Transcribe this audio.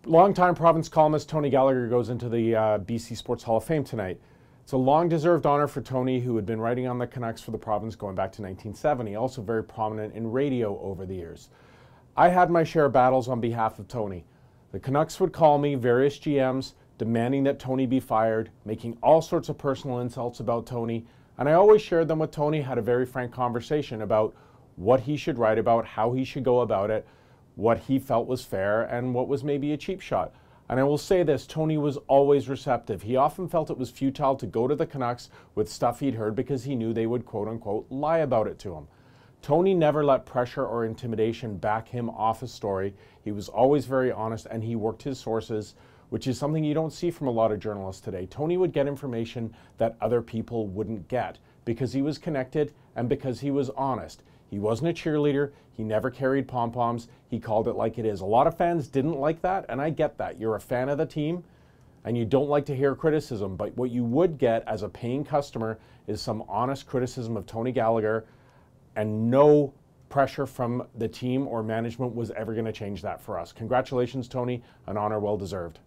Longtime province columnist Tony Gallagher goes into the BC Sports Hall of Fame tonight. It's a long-deserved honor for Tony, who had been writing on the Canucks for the province going back to 1970, also very prominent in radio over the years. I had my share of battles on behalf of Tony. The Canucks would call me, various GMs, demanding that Tony be fired, making all sorts of personal insults about Tony, and I always shared them with Tony, had a very frank conversation about what he should write about, how he should go about it, what he felt was fair, and what was maybe a cheap shot. And I will say this, Tony was always receptive. He often felt it was futile to go to the Canucks with stuff he'd heard because he knew they would quote-unquote lie about it to him. Tony never let pressure or intimidation back him off a story. He was always very honest, and he worked his sources, which is something you don't see from a lot of journalists today. Tony would get information that other people wouldn't get because he was connected and because he was honest. He wasn't a cheerleader. He never carried pom-poms. He called it like it is. A lot of fans didn't like that, and I get that. You're a fan of the team, and you don't like to hear criticism, but what you would get as a paying customer is some honest criticism of Tony Gallagher, and no pressure from the team or management was ever going to change that for us. Congratulations, Tony. An honor well deserved.